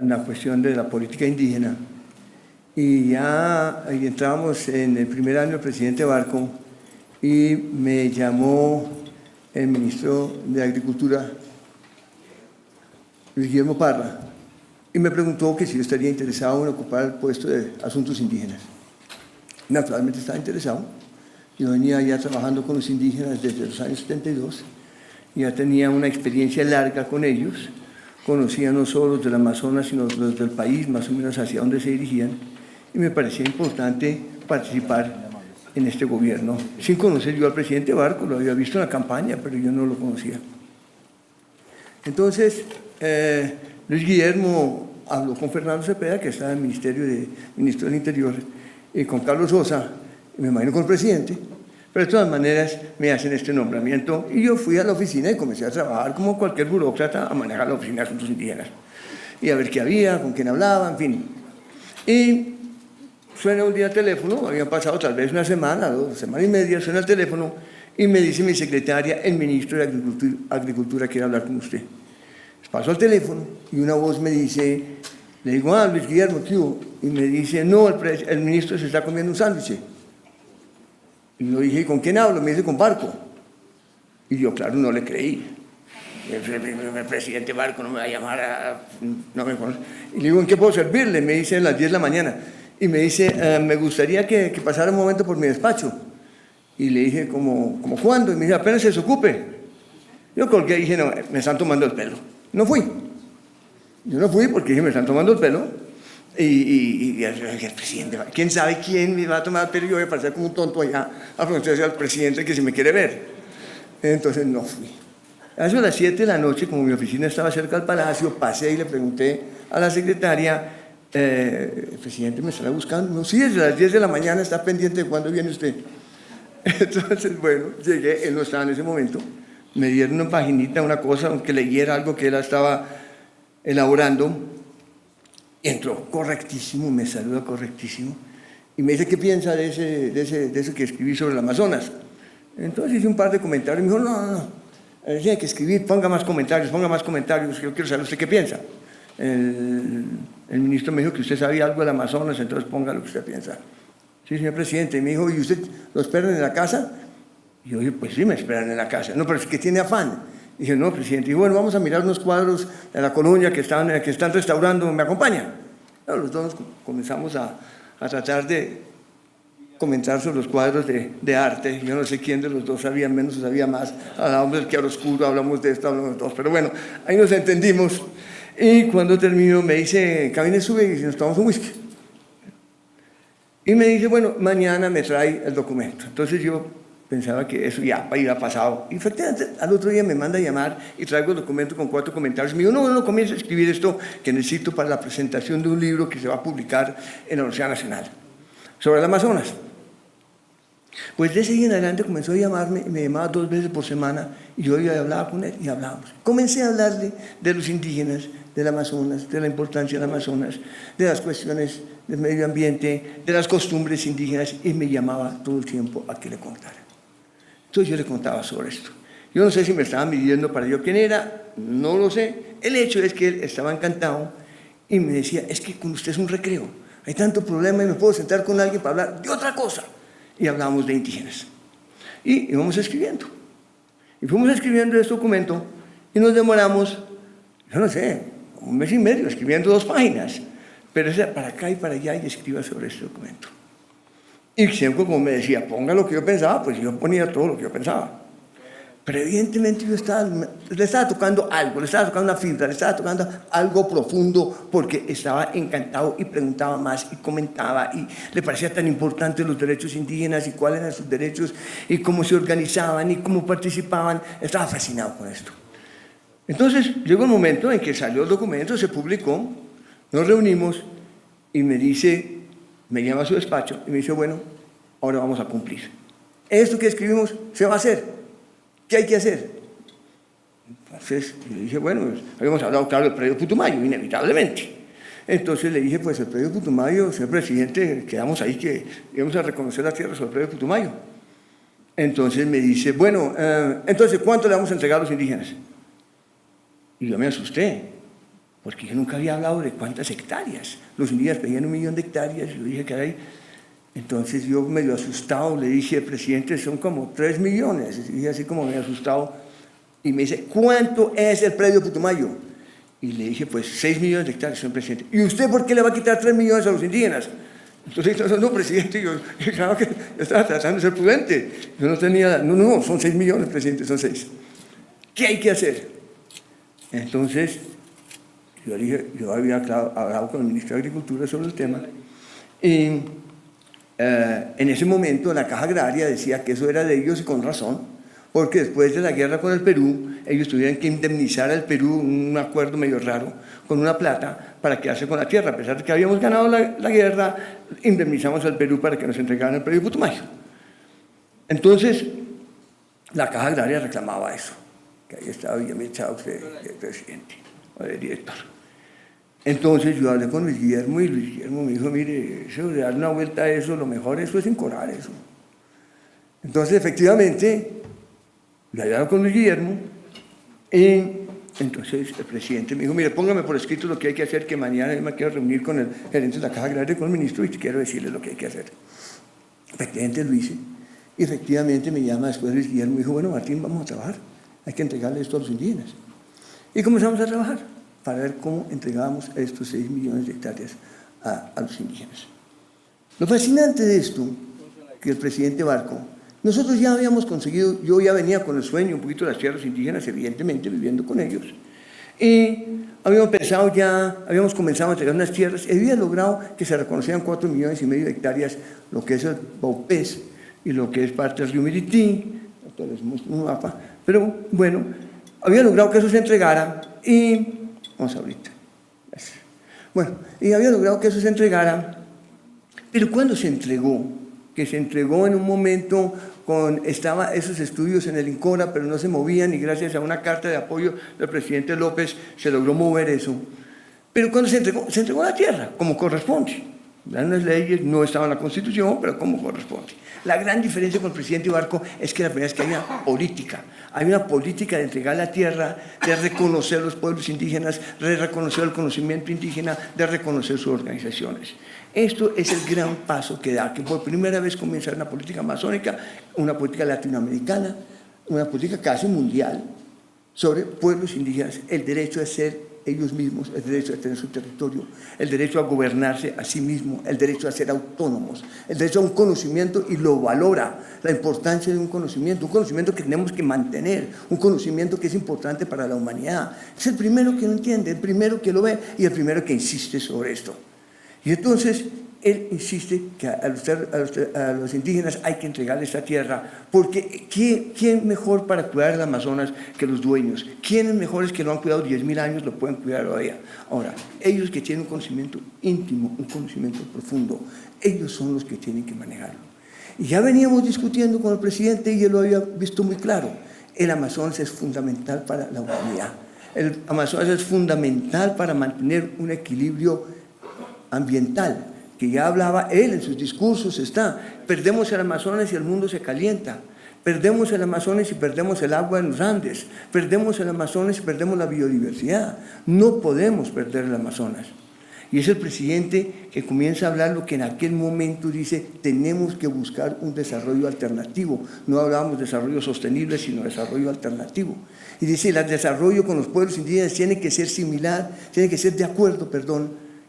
la cuestión de la política indígena. Y ya entrábamos en el primer año del presidente Barco y me llamó el ministro de Agricultura, Luis Guillermo Parra, y me preguntó que si yo estaría interesado en ocupar el puesto de Asuntos Indígenas. Naturalmente estaba interesado. Yo venía ya trabajando con los indígenas desde los años 72, ya tenía una experiencia larga con ellos, conocía no solo los del Amazonas, sino los del país, más o menos hacia dónde se dirigían, y me parecía importante participar en este gobierno, sin conocer yo al presidente Barco, lo había visto en la campaña, pero yo no lo conocía. Entonces, Luis Guillermo habló con Fernando Cepeda, que está en el Ministro del Interior, y con Carlos Sosa, me imagino con el presidente, pero de todas maneras me hacen este nombramiento y yo fui a la oficina y comencé a trabajar como cualquier burócrata a manejar la oficina de Asuntos Indígenas y a ver qué había, con quién hablaba, en fin. Y suena un día el teléfono, habían pasado tal vez una semana, 2 semanas y media, suena el teléfono y me dice mi secretaria, el ministro de Agricultura quiere hablar con usted. Paso al teléfono y una voz me dice, le digo, Luis Guillermo, tío, y me dice, no, el ministro se está comiendo un sándwich. Y yo dije, ¿con quién hablo? Me dice, con Barco. Y yo, claro, no le creí. El presidente Barco no me va a llamar, no me conoce. Y le digo, ¿en qué puedo servirle? Me dice, a las 10 de la mañana. Y me dice, me gustaría que pasara un momento por mi despacho. Y le dije, ¿cómo cuándo? Y me dice, apenas se desocupe. Yo colgué y dije, no, me están tomando el pelo. No fui. Yo no fui porque dije, me están tomando el pelo. Y el presidente, ¿quién sabe quién me va a tomar el pelo? Yo voy a parecer como un tonto allá a preguntarle al presidente que si me quiere ver. Entonces no fui. A eso a las 7 de la noche, como mi oficina estaba cerca del palacio, pasé y le pregunté a la secretaria, ¿el presidente me estará buscando? No, sí, desde las 10 de la mañana está pendiente de cuándo viene usted. Entonces, bueno, llegué, él no estaba en ese momento. Me dieron una paginita, una cosa, aunque leyera algo que él estaba elaborando. Y entró correctísimo, me saluda correctísimo. Y me dice, ¿qué piensa de eso que escribí sobre el Amazonas? Entonces hice un par de comentarios y me dijo, no, tiene que escribir, ponga más comentarios, yo quiero saber usted qué piensa. El ministro me dijo que usted sabía algo del Amazonas, entonces ponga lo que usted piensa. Sí, señor presidente. Y me dijo, ¿y usted lo esperan en la casa? Y yo dije, pues sí, me esperan en la casa. No, pero es que tiene afán. Y dije, no, presidente. Y bueno, vamos a mirar unos cuadros de la colonia que están restaurando. ¿Me acompaña? Bueno, los dos comenzamos a tratar de comentar sobre los cuadros de arte. Yo no sé quién de los dos sabía menos o sabía más. Hablamos del claroscuro, hablamos de esto, hablamos de todo. Pero bueno, ahí nos entendimos. Y cuando termino me dice, camine, sube y nos tomamos un whisky. Y me dice, bueno, mañana me trae el documento. Entonces yo pensaba que eso ya iba pasado. Y efectivamente, al otro día me manda a llamar y traigo el documento con 4 comentarios. Me dijo, no, comienza a escribir esto que necesito para la presentación de un libro que se va a publicar en la Universidad Nacional sobre el Amazonas. Pues de ese día en adelante comenzó a llamarme, me llamaba 2 veces por semana y yo hablaba con él y hablábamos. Comencé a hablarle de los indígenas, del Amazonas, de la importancia del Amazonas, de las cuestiones del medio ambiente, de las costumbres indígenas y me llamaba todo el tiempo a que le contara. Entonces yo le contaba sobre esto. Yo no sé si me estaba midiendo para yo quién era, no lo sé. El hecho es que él estaba encantado y me decía, es que con usted es un recreo, hay tanto problema y me puedo sentar con alguien para hablar de otra cosa. Y hablábamos de indígenas. Y íbamos escribiendo. Y fuimos escribiendo este documento y nos demoramos, yo no sé, 1 mes y medio escribiendo 2 páginas. Pero era para acá y para allá y escriba sobre este documento. Y siempre, como me decía, ponga lo que yo pensaba, pues yo ponía todo lo que yo pensaba. Pero evidentemente yo le estaba tocando algo, le estaba tocando una fibra, le estaba tocando algo profundo porque estaba encantado y preguntaba más y comentaba y le parecía tan importante los derechos indígenas y cuáles eran sus derechos y cómo se organizaban y cómo participaban. Estaba fascinado con esto. Entonces llegó el momento en que salió el documento, se publicó, nos reunimos y me dice, me llama a su despacho y me dice, bueno, ahora vamos a cumplir. Esto que escribimos se va a hacer. ¿Qué hay que hacer? Entonces le dije, bueno, habíamos hablado, claro, del predio Putumayo, inevitablemente. Entonces le dije, pues el predio Putumayo, señor presidente, quedamos ahí que íbamos a reconocer las tierras sobre el predio Putumayo. Entonces me dice, bueno, entonces, ¿cuánto le vamos a entregar a los indígenas? Y yo me asusté. porque yo nunca había hablado de cuántas hectáreas. Los indígenas pedían 1 millón de hectáreas, y yo dije, caray. Entonces yo medio asustado le dije, presidente, son como 3 millones. Y dije así como medio asustado. Y me dice, ¿cuánto es el predio Putumayo? Y le dije, pues 6 millones de hectáreas, señor presidente. ¿Y usted por qué le va a quitar 3 millones a los indígenas? Entonces, no, presidente, yo estaba tratando de ser prudente. Yo no tenía, no, son 6 millones, presidente, son 6. ¿Qué hay que hacer? Entonces, yo dije, yo había hablado con el ministro de Agricultura sobre el tema. Y en ese momento la Caja Agraria decía que eso era de ellos y con razón, porque después de la guerra con el Perú, ellos tuvieron que indemnizar al Perú, un acuerdo medio raro, con una plata para quedarse con la tierra. A pesar de que habíamos ganado la guerra, indemnizamos al Perú para que nos entregaran el predio Putumayo. Entonces, la Caja Agraria reclamaba eso, que ahí estaba Villamil Chaux, el presidente, o el director. Entonces yo hablé con Luis Guillermo y Luis Guillermo me dijo, mire, eso de dar una vuelta a eso, lo mejor eso es encorar eso. Entonces, efectivamente, yo hablé con Luis Guillermo y entonces el presidente me dijo, mire, póngame por escrito lo que hay que hacer, que mañana yo me quiero reunir con el gerente de la Caja Agraria, con el ministro, y quiero decirle lo que hay que hacer. Efectivamente lo hice. Y efectivamente me llama después Luis Guillermo y me dijo, bueno, Martín, vamos a trabajar, hay que entregarle esto a los indígenas. Y comenzamos a trabajar para ver cómo entregábamos estos 6 millones de hectáreas a los indígenas. Lo fascinante de esto, que el presidente Barco, nosotros ya habíamos conseguido, yo ya venía con el sueño un poquito de las tierras indígenas, evidentemente, viviendo con ellos, y habíamos comenzado a entregar unas tierras, y había logrado que se reconocieran 4,5 millones de hectáreas, lo que es el Baupés y lo que es parte del río Mirití, les muestro un mapa, pero bueno, había logrado que eso se entregara, y vamos ahorita. Bueno, y había logrado que eso se entregara, pero cuando se entregó, que se entregó en un momento estaba esos estudios en el INCORA, pero no se movían, y gracias a una carta de apoyo del presidente López se logró mover eso. Pero cuando se entregó la tierra, como corresponde. Las leyes no estaban en la Constitución, pero como corresponde. La gran diferencia con el presidente Barco es que la primera es que hay una política de entregar la tierra, de reconocer los pueblos indígenas, de reconocer el conocimiento indígena, de reconocer sus organizaciones. Esto es el gran paso que da, que por primera vez comienza una política amazónica, una política latinoamericana, una política casi mundial sobre pueblos indígenas, el derecho a ser ellos mismos, el derecho a tener su territorio, el derecho a gobernarse a sí mismo, el derecho a ser autónomos, el derecho a un conocimiento, y lo valora, la importancia de un conocimiento que tenemos que mantener, un conocimiento que es importante para la humanidad. Es el primero que lo entiende, el primero que lo ve y el primero que insiste sobre esto. Y entonces él insiste que a los indígenas hay que entregarles esta tierra, porque ¿quién mejor para cuidar el Amazonas que los dueños? ¿Quiénes mejores que lo han cuidado 10.000 años lo pueden cuidar todavía? Ahora, ellos que tienen un conocimiento íntimo, un conocimiento profundo, ellos son los que tienen que manejarlo. Y ya veníamos discutiendo con el presidente y él lo había visto muy claro. El Amazonas es fundamental para la humanidad. El Amazonas es fundamental para mantener un equilibrio ambiental, que ya hablaba él en sus discursos. Perdemos el Amazonas y el mundo se calienta, perdemos el Amazonas y perdemos el agua en los Andes, perdemos el Amazonas y perdemos la biodiversidad. No podemos perder el Amazonas. Y es el presidente que comienza a hablar lo que en aquel momento dice: tenemos que buscar un desarrollo alternativo. No hablábamos de desarrollo sostenible, sino desarrollo alternativo. Y dice, el desarrollo con los pueblos indígenas tiene que ser de acuerdo,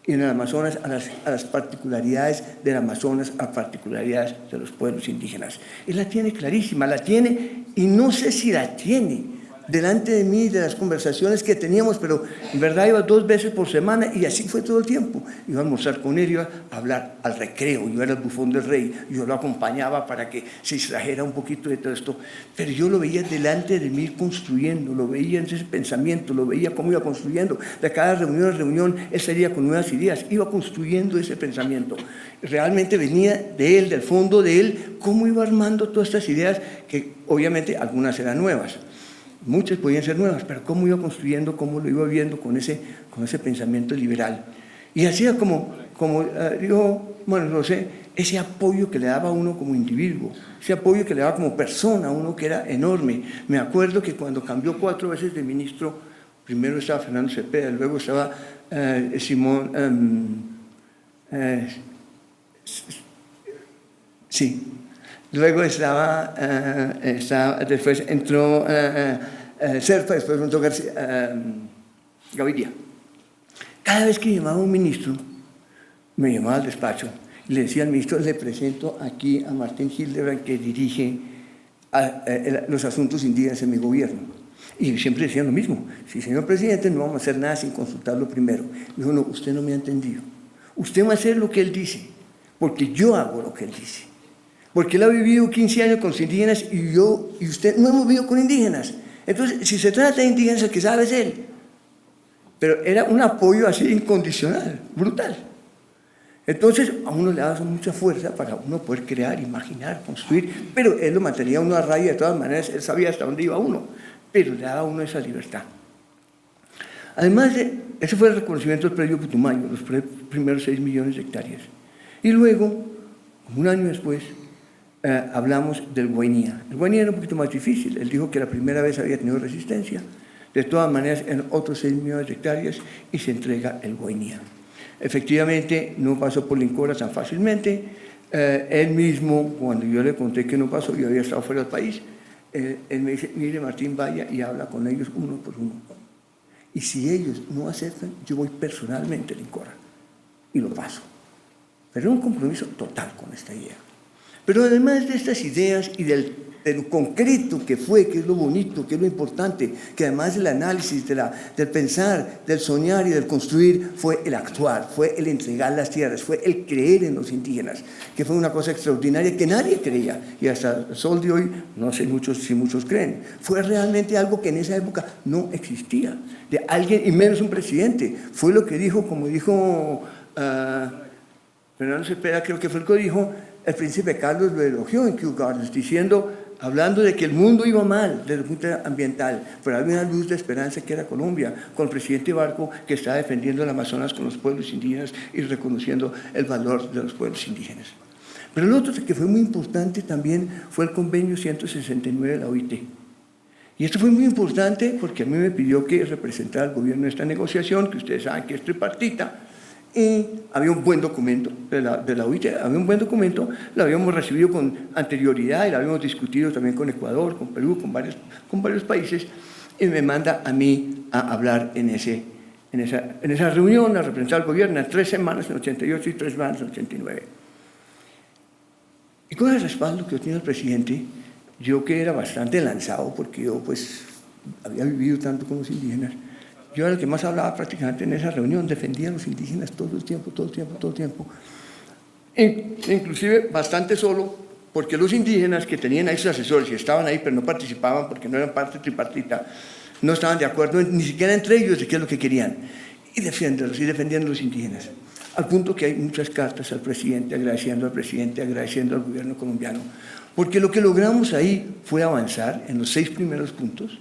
en el Amazonas a las particularidades del Amazonas, a particularidades de los pueblos indígenas. Él la tiene clarísima, la tiene, y no sé si la tiene delante de mí, de las conversaciones que teníamos, pero en verdad iba 2 veces por semana y así fue todo el tiempo. Iba a almorzar con él, iba a hablar al recreo, yo era el bufón del rey, yo lo acompañaba para que se distrajera un poquito de todo esto, pero yo lo veía delante de mí construyendo, lo veía en ese pensamiento, lo veía cómo iba construyendo. De cada reunión a reunión él salía con nuevas ideas, iba construyendo ese pensamiento. Realmente venía de él, del fondo de él, cómo iba armando todas estas ideas, que obviamente algunas eran nuevas. Muchas podían ser nuevas, pero cómo iba construyendo, cómo lo iba viendo con ese pensamiento liberal. Y hacía ese apoyo que le daba a uno como individuo, ese apoyo que le daba como persona a uno, que era enorme. Me acuerdo que cuando cambió 4 veces de ministro, Primero estaba Fernando Cepeda, luego estaba Simón, sí, luego después entró Serpa, después entró Gaviria. Cada vez que llamaba un ministro, me llamaba al despacho y le decía al ministro, le presento aquí a Martín Hildebrand, que dirige los asuntos indígenas en mi gobierno. Y siempre decían lo mismo: sí, señor presidente, no vamos a hacer nada sin consultarlo primero. Dijo: no, usted no me ha entendido. Usted va a hacer lo que él dice, porque yo hago lo que él dice. Porque él ha vivido 15 años con los indígenas y usted no hemos vivido con indígenas. Entonces, si se trata de indígenas, el que sabe es él. Pero era un apoyo así incondicional, brutal. Entonces, a uno le daba mucha fuerza para uno poder crear, imaginar, construir, pero él lo mantenía uno a raya de todas maneras, él sabía hasta dónde iba uno, pero le daba a uno esa libertad. Además, ese fue el reconocimiento del predio Putumayo, los primeros 6 millones de hectáreas. Y luego, un año después, hablamos del Guainía. El Guainía era un poquito más difícil, él dijo que la primera vez había tenido resistencia, de todas maneras en otros 6 millones de hectáreas, y se entrega el Guainía. Efectivamente, no pasó por Lincora tan fácilmente. Él mismo, cuando yo le conté que no pasó, yo había estado fuera del país, él me dice: mire, Martín, vaya y habla con ellos uno por uno. Y si ellos no aceptan, yo voy personalmente a Lincora y lo paso. Pero era un compromiso total con esta idea. Pero además de estas ideas y de lo concreto que fue, que es lo bonito, que es lo importante, que además del análisis, del pensar, del soñar y del construir, fue el actuar, fue el entregar las tierras, fue el creer en los indígenas, que fue una cosa extraordinaria que nadie creía, y hasta el sol de hoy no sé si muchos creen. Fue realmente algo que en esa época no existía, de alguien, y menos un presidente. Fue lo que dijo, como dijo Fernando Cepeda, creo que fue el que dijo, el príncipe Carlos lo elogió en Kew Gardens, hablando de que el mundo iba mal desde el punto de vista ambiental, pero había una luz de esperanza que era Colombia, con el presidente Barco, que estaba defendiendo el Amazonas con los pueblos indígenas y reconociendo el valor de los pueblos indígenas. Pero lo otro que fue muy importante también fue el convenio 169 de la OIT. Y esto fue muy importante porque a mí me pidió que representara al gobierno en esta negociación, que ustedes saben que es tripartita. Y había un buen documento de la OIT, había un buen documento, lo habíamos recibido con anterioridad y lo habíamos discutido también con Ecuador, con Perú, con varios países, y me manda a mí a hablar en esa reunión, a representar al gobierno en 3 semanas en 88 y 3 semanas en 89. Y con el respaldo que tenía el presidente, yo que era bastante lanzado, porque yo pues había vivido tanto con los indígenas, yo era el que más hablaba prácticamente en esa reunión, defendía a los indígenas todo el tiempo. Inclusive bastante solo, porque los indígenas que tenían ahí sus asesores y estaban ahí pero no participaban porque no eran parte tripartita, no estaban de acuerdo ni siquiera entre ellos de qué es lo que querían, y defendiendo a los indígenas. Al punto que hay muchas cartas al presidente, agradeciendo al gobierno colombiano, porque lo que logramos ahí fue avanzar en los 6 primeros puntos,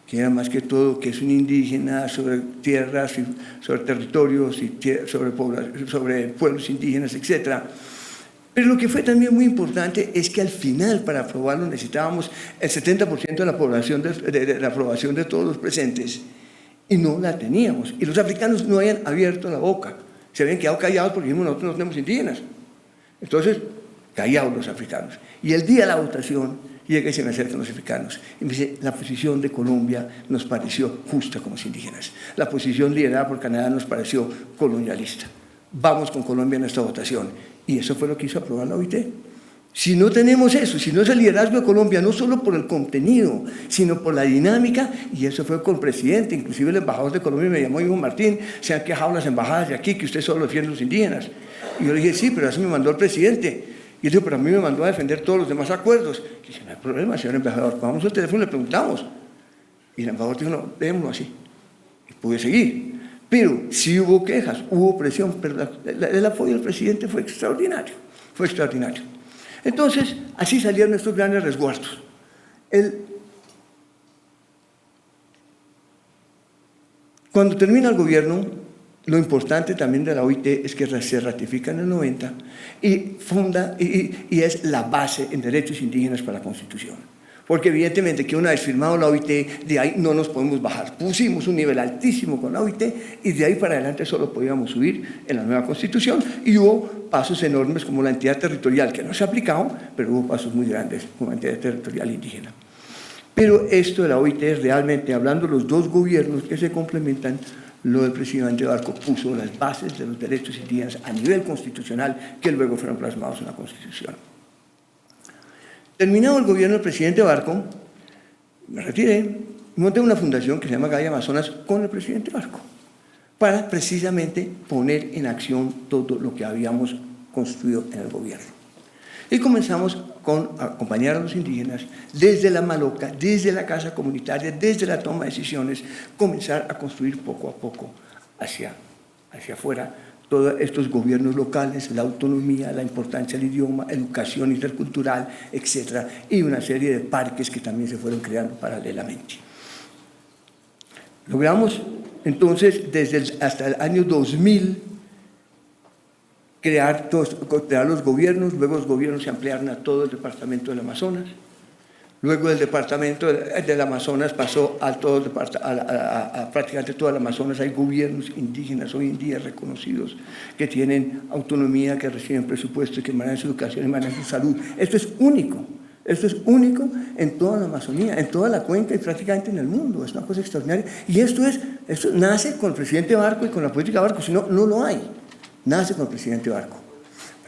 que era más que todo que es un indígena, sobre tierras, sobre territorios, sobre pueblos indígenas, etc. Pero lo que fue también muy importante es que al final, para aprobarlo, necesitábamos el 70% de la población, de la aprobación de todos los presentes, y no la teníamos. Y los africanos no habían abierto la boca, se habían quedado callados porque dijimos: nosotros no tenemos indígenas. Entonces, callados los africanos. Y el día de la votación, llega y se me acercan los africanos y me dice: la posición de Colombia nos pareció justa con los indígenas. La posición liderada por Canadá nos pareció colonialista. Vamos con Colombia en esta votación. Y eso fue lo que hizo aprobar la OIT. Si no tenemos eso, si no es el liderazgo de Colombia, no solo por el contenido, sino por la dinámica, y eso fue con el presidente, inclusive el embajador de Colombia me llamó y dijo: Martín, se han quejado las embajadas de aquí que usted solo defiende a los indígenas. Y yo le dije: sí, pero eso me mandó el presidente. Y él dijo: pero a mí me mandó a defender todos los demás acuerdos. Y dije: no hay problema, señor embajador, vamos al teléfono y le preguntamos. Y el embajador dijo: no, démoslo así. Y pude seguir. Pero sí hubo quejas, hubo presión, pero el apoyo del presidente fue extraordinario, Entonces, así salieron estos grandes resguardos. Cuando termina el gobierno, lo importante también de la OIT es que se ratifica en el 90 y es la base en derechos indígenas para la Constitución. Porque evidentemente que una vez firmado la OIT, de ahí no nos podemos bajar. Pusimos un nivel altísimo con la OIT y de ahí para adelante solo podíamos subir en la nueva Constitución, y hubo pasos enormes como la entidad territorial, que no se ha aplicado, pero hubo pasos muy grandes como la entidad territorial indígena. Pero esto de la OIT es realmente, hablando de los dos gobiernos que se complementan, lo del presidente Barco puso las bases de los derechos indígenas a nivel constitucional, que luego fueron plasmados en la Constitución. Terminado el gobierno del presidente Barco, me retiré, monté una fundación que se llama Gaia Amazonas con el presidente Barco, para precisamente poner en acción todo lo que habíamos construido en el gobierno. Y comenzamos a acompañar a los indígenas desde la maloca, desde la casa comunitaria, desde la toma de decisiones, comenzar a construir poco a poco hacia afuera todos estos gobiernos locales, la autonomía, la importancia del idioma, educación intercultural, etc. Y una serie de parques que también se fueron creando paralelamente. Logramos entonces hasta el año 2000 crear los gobiernos, luego los gobiernos se ampliaron a todo el departamento del Amazonas, luego el departamento del Amazonas pasó a prácticamente todo el Amazonas. Hay gobiernos indígenas hoy en día reconocidos que tienen autonomía, que reciben presupuesto, que manejan su educación y manejan su salud. Esto es único en toda la Amazonía, en toda la cuenca y prácticamente en el mundo. Es una cosa extraordinaria. Y esto nace con el presidente Barco y con la política Barco, si no, no lo hay. Nace con el presidente Barco.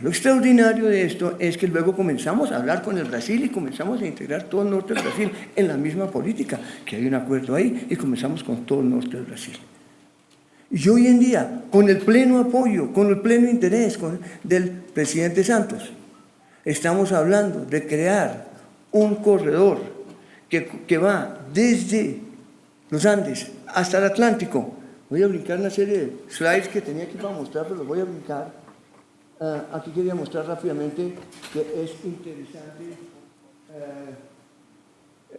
Lo extraordinario de esto es que luego comenzamos a hablar con el Brasil y comenzamos a integrar todo el norte del Brasil en la misma política, que hay un acuerdo ahí, y comenzamos con todo el norte del Brasil. Y hoy en día, con el pleno apoyo, con el pleno interés del presidente Santos, estamos hablando de crear un corredor que va desde los Andes hasta el Atlántico. Voy a brincar una serie de slides que tenía aquí para mostrar, pero los voy a brincar. Aquí quería mostrar rápidamente que es interesante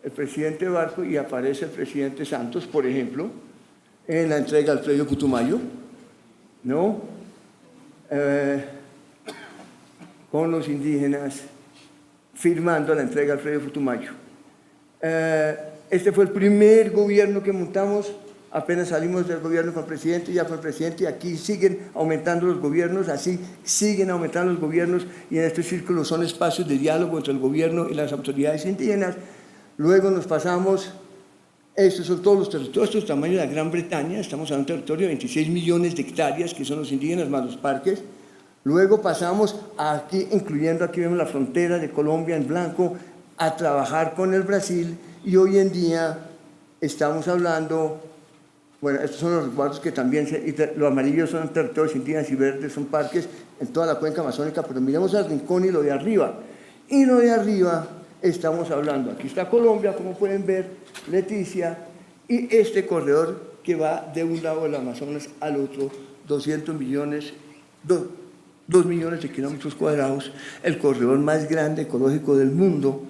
el presidente Barco, y aparece el presidente Santos, por ejemplo, en la entrega al Alfredo Putumayo, ¿no? Con los indígenas, firmando la entrega al Alfredo Putumayo. Este fue el primer gobierno que montamos. Apenas salimos del gobierno con el presidente, ya con el presidente, y aquí siguen aumentando los gobiernos, así siguen aumentando los gobiernos, y en este círculo son espacios de diálogo entre el gobierno y las autoridades indígenas. Luego nos pasamos, estos son todos los territorios, estos tamaños de la Gran Bretaña, estamos en un territorio de 26 millones de hectáreas, que son los indígenas más los parques. Luego pasamos aquí, incluyendo aquí vemos la frontera de Colombia en blanco, a trabajar con el Brasil, y hoy en día estamos hablando. Bueno, estos son los resguardos que también, lo amarillo son territorios indígenas y verdes son parques en toda la cuenca amazónica, pero miremos al rincón y lo de arriba. Y lo de arriba estamos hablando, aquí está Colombia, como pueden ver, Leticia, y este corredor que va de un lado del Amazonas al otro, 2 millones de kilómetros cuadrados, el corredor más grande ecológico del mundo,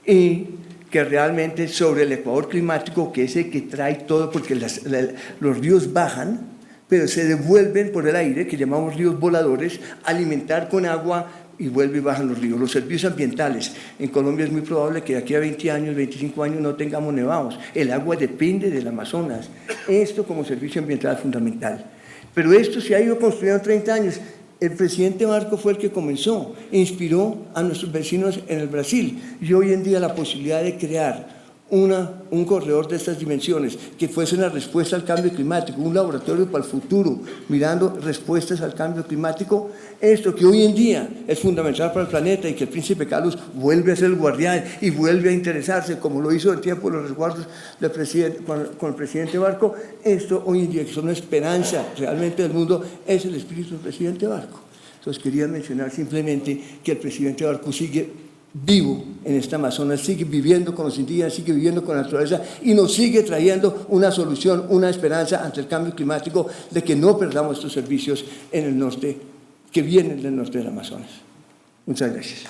y que realmente sobre el ecuador climático, que es el que trae todo, porque los ríos bajan, pero se devuelven por el aire, que llamamos ríos voladores, alimentar con agua, y vuelve y bajan los ríos. Los servicios ambientales, en Colombia es muy probable que de aquí a 20 años, 25 años no tengamos nevados. El agua depende del Amazonas. Esto como servicio ambiental es fundamental. Pero esto se ha ido construyendo en 30 años. El presidente Barco fue el que comenzó, inspiró a nuestros vecinos en el Brasil, y hoy en día la posibilidad de crear un corredor de estas dimensiones, que fuese una respuesta al cambio climático, un laboratorio para el futuro, mirando respuestas al cambio climático, esto que hoy en día es fundamental para el planeta, y que el príncipe Carlos vuelve a ser el guardián y vuelve a interesarse, como lo hizo en tiempo de los resguardos del presidente, con el presidente Barco. Esto hoy en día, que es una esperanza realmente del mundo, es el espíritu del presidente Barco. Entonces quería mencionar simplemente que el presidente Barco sigue vivo en esta Amazonas, sigue viviendo con los indígenas, sigue viviendo con la naturaleza, y nos sigue trayendo una solución, una esperanza ante el cambio climático, de que no perdamos estos servicios en el norte, que vienen del norte del Amazonas. Muchas gracias.